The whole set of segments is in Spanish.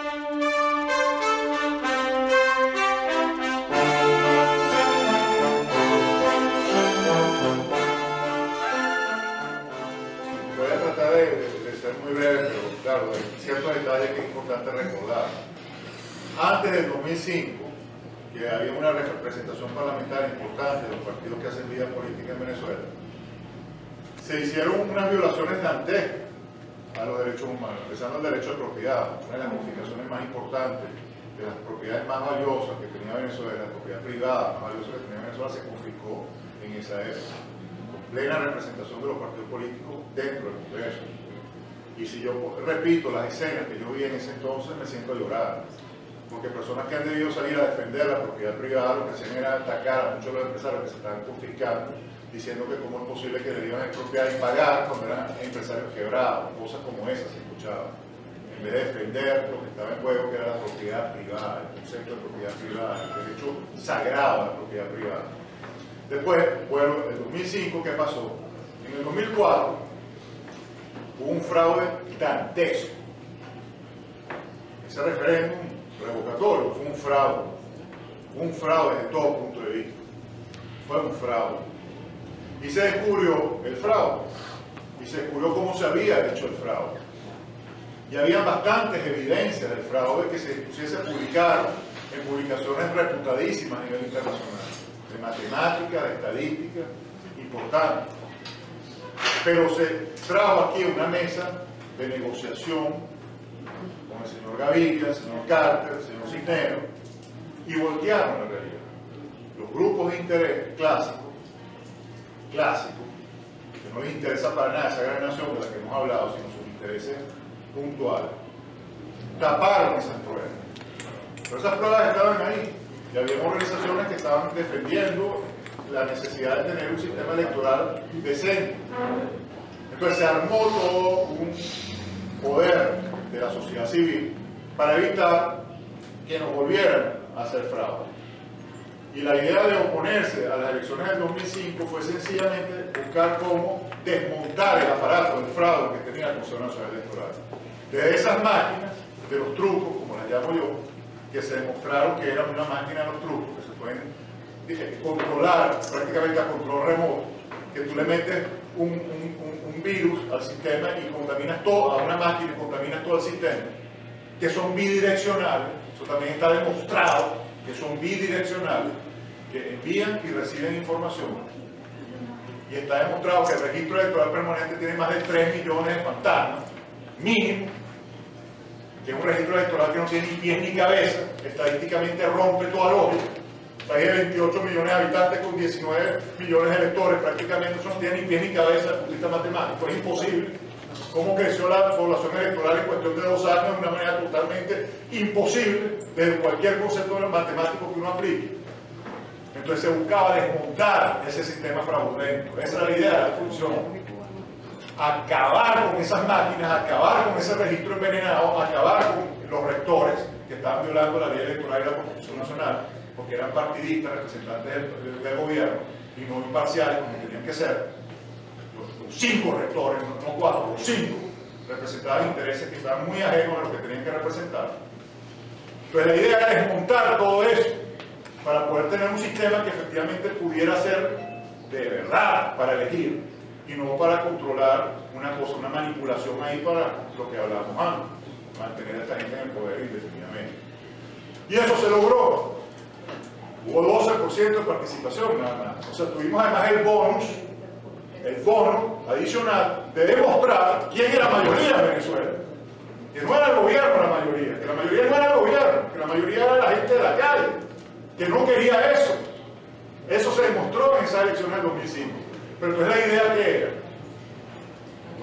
Voy a tratar de ser muy breve, pero claro, hay ciertos detalles que es importante recordar. Antes del 2005, que había una representación parlamentaria importante de los partidos que hacen vida política en Venezuela, se hicieron unas violaciones dantescas a los derechos humanos, empezando el derecho de propiedad, una de las modificaciones más importantes de las propiedades más valiosas que tenía Venezuela, la propiedad privada más valiosa que tenía Venezuela, se confiscó en esa época, con plena representación de los partidos políticos dentro del Congreso. Y si yo repito las escenas que yo vi en ese entonces, me siento a llorar, porque personas que han debido salir a defender la propiedad privada lo que hacían era atacar a muchos de los empresarios que se estaban confiscando, diciendo que cómo es posible que le iban a expropiar y pagar cuando eran empresarios quebrados, cosas como esas se escuchaban, en vez de defender lo que estaba en juego, que era la propiedad privada, el concepto de propiedad privada, el derecho sagrado a la propiedad privada. Después, bueno, en el 2005, ¿qué pasó? En el 2004 hubo un fraude dantesco. Ese referéndum revocatorio fue un fraude desde todo punto de vista, fue un fraude. Y se descubrió el fraude, y se descubrió cómo se había hecho el fraude. Y había bastantes evidencias del fraude que se publicaron en publicaciones reputadísimas a nivel internacional, de matemáticas, de estadística, importantes. Pero se trajo aquí una mesa de negociación con el señor Gaviria, el señor Carter, el señor Cisneros, y voltearon la realidad. Los grupos de interés clásicos, que no les interesa para nada esa gran nación de la que hemos hablado, sino sus intereses puntuales, taparon esas pruebas. Pero esas pruebas estaban ahí, y había organizaciones que estaban defendiendo la necesidad de tener un sistema electoral decente. Entonces se armó todo un poder de la sociedad civil para evitar que nos volvieran a hacer fraude. Y la idea de oponerse a las elecciones del 2005 fue sencillamente buscar cómo desmontar el aparato del fraude que tenía el Consejo Nacional Electoral. De esas máquinas, de los trucos, como las llamo yo, que se demostraron que eran una máquina de los trucos, que se pueden controlar prácticamente a control remoto, que tú le metes un virus al sistema y contaminas todo, a una máquina y contaminas todo el sistema, que son bidireccionales, eso también está demostrado, que son bidireccionales, que envían y reciben información. Y está demostrado que el registro electoral permanente tiene más de 3 millones de fantasmas, mínimo, que es un registro electoral que no tiene ni pies ni cabeza, estadísticamente rompe toda lógica. Hay 28 millones de habitantes con 19 millones de electores, prácticamente eso no tiene ni pies ni cabeza desde el punto de vista matemático, es imposible. Cómo creció la población electoral en cuestión de 2 años de una manera totalmente imposible desde cualquier concepto matemático que uno aplique. Entonces se buscaba desmontar ese sistema fraudulento. Esa era la idea de la función. Acabar con esas máquinas, acabar con ese registro envenenado, acabar con los rectores que estaban violando la ley electoral y la Constitución Nacional, porque eran partidistas, representantes del gobierno y no imparciales como tenían que ser. Los 5 rectores, no 4, los 5 representaban intereses que estaban muy ajenos a lo que tenían que representar. Entonces la idea era desmontar todo eso para poder tener un sistema que efectivamente pudiera ser de verdad para elegir y no para controlar una cosa, una manipulación ahí para lo que hablábamos antes, mantener a esta gente en el poder indefinidamente. Y eso se logró. Hubo 12% de participación nada más. O sea, tuvimos además el bono adicional de demostrar quién era la mayoría en Venezuela. Que no era el gobierno la mayoría, que la mayoría no era el gobierno, que la mayoría era la gente de la calle, que no quería eso. Eso se demostró en esa elección del 2005. Pero entonces la idea que era,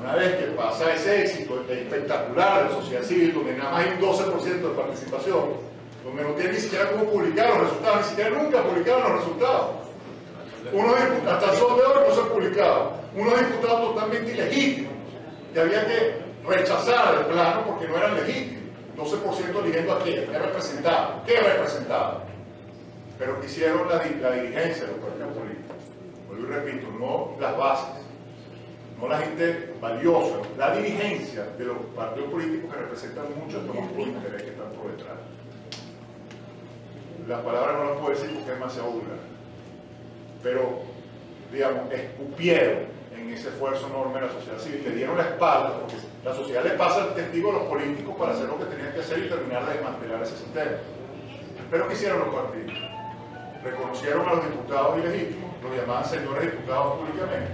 una vez que pasa ese éxito espectacular de la sociedad civil, donde nada más hay un 12% de participación, donde no tiene ni siquiera cómo publicar los resultados, ni siquiera nunca publicaron los resultados. Hasta el sol de hoy no se han publicado. Unos diputados totalmente ilegítimos, que había que rechazar de plano porque no eran legítimos. 12% eligiendo a quién, ¿qué representaba? ¿Qué representaba? Pero que hicieron la dirigencia de los partidos políticos. Vuelvo y repito, no las bases, no la gente valiosa, la dirigencia de los partidos políticos que representan mucho estos grupos de interés que están por la palabra no la puedo decir porque es demasiado vulgar, pero, digamos, escupieron en ese esfuerzo enorme de la sociedad civil, le dieron la espalda, porque la sociedad le pasa el testigo a los políticos para hacer lo que tenían que hacer y terminar de desmantelar ese sistema. Pero ¿qué hicieron los partidos? Reconocieron a los diputados ilegítimos, los llamaban señores diputados públicamente,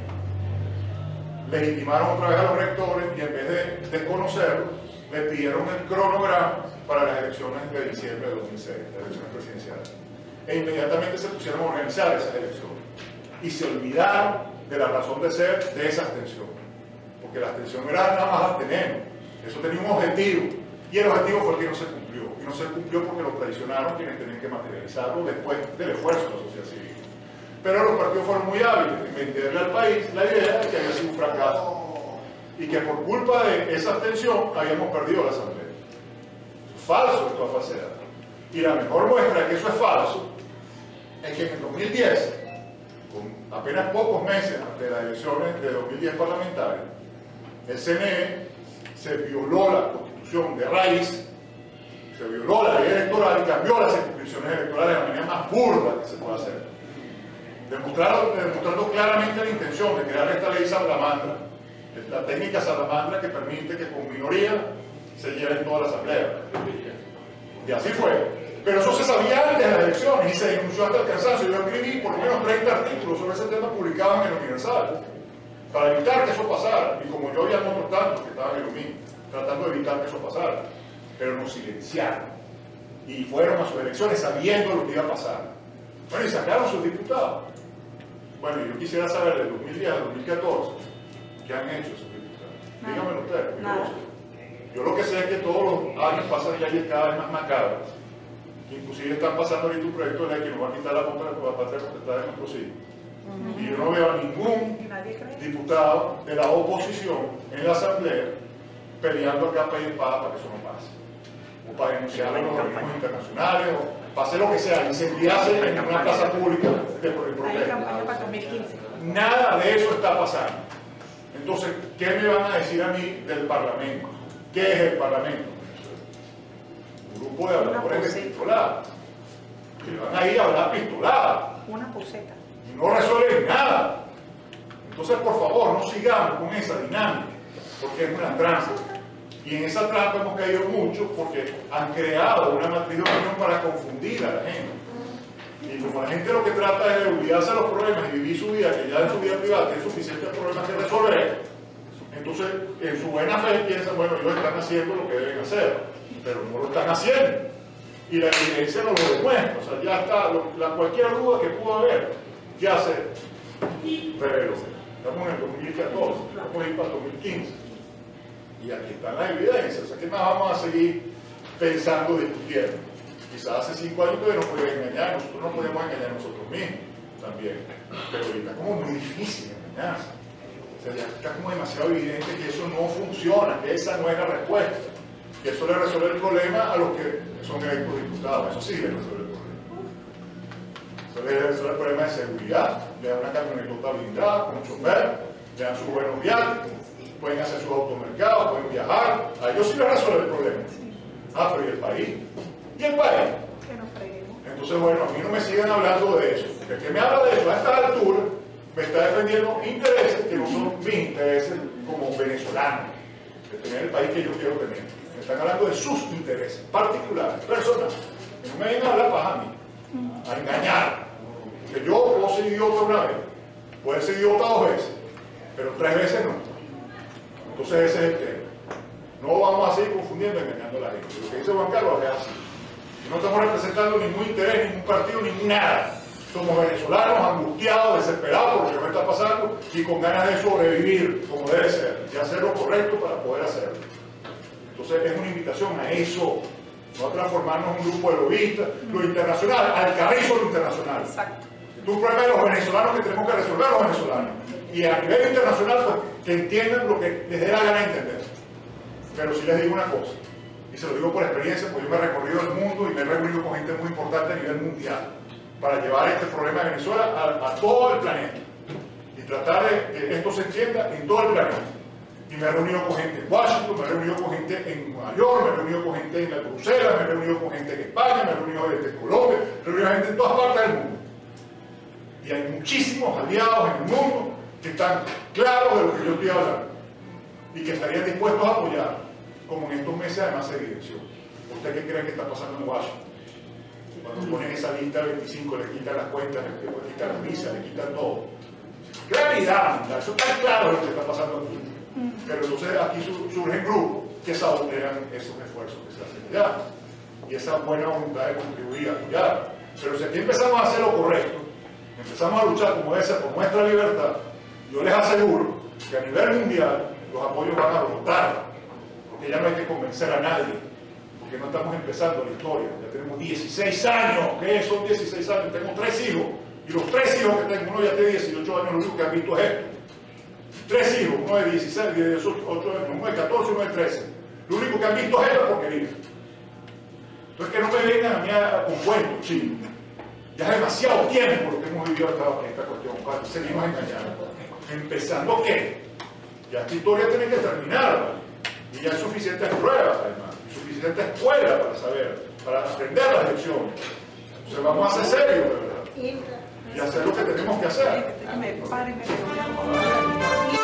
legitimaron otra vez a los rectores y en vez de desconocerlos, le pidieron el cronograma para las elecciones de diciembre de 2006, las elecciones presidenciales. E inmediatamente se pusieron a organizar esas elecciones y se olvidaron de la razón de ser de esa abstención, porque la abstención era nada más abstenernos, eso tenía un objetivo y el objetivo fue el que no se cumplió, y no se cumplió porque lo traicionaron quienes tenían que materializarlo después del esfuerzo de la sociedad civil. Pero los partidos fueron muy hábiles en venderle al país la idea de que había sido un fracaso y que por culpa de esa abstención habíamos perdido la asamblea. Eso es falso, esto es falsedad. Y la mejor muestra de que eso es falso es que en el 2010, con apenas pocos meses antes de las elecciones de 2010 parlamentarias, el CNE se violó la Constitución de raíz, se violó la ley electoral y cambió las circunscripciones electorales de la manera más burda que se puede hacer, demostrando claramente la intención de crear esta ley salamandra, la técnica salamandra que permite que con minoría se lleven toda la asamblea. Y así fue. Pero eso se sabía antes de las elecciones y se denunció hasta el cansancio. Yo escribí por lo menos 30 artículos sobre ese tema publicados en el Universal para evitar que eso pasara. Y como yo había otros tantos que estaban en lo mismo, tratando de evitar que eso pasara. Pero nos silenciaron y fueron a sus elecciones sabiendo lo que iba a pasar. Bueno, y sacaron sus diputados. Bueno, yo quisiera saber del 2010 al 2014 qué han hecho esos diputados. Díganmelo ustedes. Yo lo que sé es que todos los años pasan leyes cada vez más macabras. Inclusive están pasando ahorita un proyecto de ley que nos va a quitar la patria potestad de nuestros hijos. Y yo no veo a ningún diputado de la oposición en la asamblea peleando a capa y espada para que eso no pase. O para denunciar a los organismos internacionales, o para hacer lo que sea, incendiarse en una plaza pública de protesta. Hay campaña para 2015. Nada de eso está pasando. Entonces, ¿qué me van a decir a mí del Parlamento? ¿Qué es el Parlamento? Un grupo de habladores de pistolada, que van ahí a hablar pistolada. Una poseta. Y no resuelven nada. Entonces, por favor, no sigamos con esa dinámica, porque es una trampa. Y en esa trampa hemos caído mucho porque han creado una matriz de opinión para confundir a la gente. Y como la gente lo que trata es de olvidarse de los problemas y vivir su vida, que ya en su vida privada tiene suficientes problemas que resolver, entonces en su buena fe piensan, bueno, ellos están haciendo lo que deben hacer, pero no lo están haciendo. Y la evidencia nos lo demuestra, o sea, ya está, cualquier duda que pudo haber, ya se reveló. Estamos en el 2014, vamos a ir para el 2015. Y aquí están las evidencias, o sea, ¿qué más vamos a seguir pensando, discutiendo? Quizás hace 5 años todavía nos podían engañar, nosotros no podemos engañar a nosotros mismos también, pero ahorita es como muy difícil engañarse. O sea, ya está como demasiado evidente que eso no funciona, que esa no es la respuesta, que eso le resuelve el problema a los que son electos diputados, eso sí le resuelve el problema. Eso le resuelve el problema de seguridad, le dan una camionetota blindada con un chofer, le dan sus buenos viáticos, pueden hacer sus automercados, pueden viajar, a ellos sí les resuelve el problema. Ah, pero ¿y el país? ¿Y el país? Que nos freguemos. Entonces, bueno, a mí no me sigan hablando de eso, porque el que me habla de eso a esta altura me está defendiendo intereses que no son mis intereses como venezolano, de tener el país que yo quiero tener. Me están hablando de sus intereses particulares, personales. Que no me vengan a hablar paja a mí, a engañar. Que yo puedo ser idiota una vez, puedo ser idiota 2 veces, pero 3 veces no. Entonces ese es el tema. No vamos a seguir confundiendo y engañando a la gente. Lo que dice Juan Carlos es así. No estamos representando ningún interés, ningún partido, ningún nada. Somos venezolanos angustiados, desesperados por lo que nos está pasando y con ganas de sobrevivir como debe ser y hacer lo correcto para poder hacerlo. Entonces es una invitación a eso, no a transformarnos en un grupo de lobistas, lo internacional, al carrizo lo internacional. Exacto. Es un problema de los venezolanos que tenemos que resolver los venezolanos. Y a nivel internacional, pues, que entiendan lo que les dé la gana entender. Pero sí les digo una cosa, y se lo digo por experiencia, porque yo me he recorrido el mundo y me he reunido con gente muy importante a nivel mundial para llevar este problema de Venezuela a todo el planeta y tratar de que esto se entienda en todo el planeta Y me he reunido con gente en Washington, me he reunido con gente en Nueva York, me he reunido con gente en Bruselas, me he reunido con gente en España, me he reunido con gente en Colombia, me he reunido con gente en todas partes del mundo. Y hay muchísimos aliados en el mundo que están claros de lo que yo estoy hablando y que estarían dispuestos a apoyar, como en estos meses además se evidenció. ¿Usted qué cree que está pasando en Washington? Cuando ponen esa lista de 25, le quitan las cuentas, le quitan las visas, le quitan todo. Claridad, eso está claro lo que está pasando aquí. Pero entonces aquí surgen grupos que sabotean esos esfuerzos que se hacen allá. Y esa buena voluntad de contribuir, apoyar. Pero si aquí empezamos a hacer lo correcto, empezamos a luchar como debe ser por nuestra libertad, yo les aseguro que a nivel mundial los apoyos van a brotar, porque ya no hay que convencer a nadie, porque no estamos empezando la historia, ya tenemos 16 años, ¿qué son 16 años? Tengo 3 hijos, y los 3 hijos que tengo, uno ya tiene 18 años, lo único que han visto es esto. 3 hijos, uno de 16, de 18 años, uno de 14, uno de 13. Lo único que han visto es esta porquería. Entonces que no me vengan a mí con cuentos, sí. Ya es demasiado tiempo lo que hemos vivido esta cuestión, para seguimos engañando. Empezando ¿qué? Ya esta historia tiene que terminar, ¿vale? Y ya hay suficientes pruebas, además, suficiente escuela para saber, para aprender las lecciones. Entonces vamos a ser serios, de verdad. Y hacer lo que tenemos que hacer. Me paren, me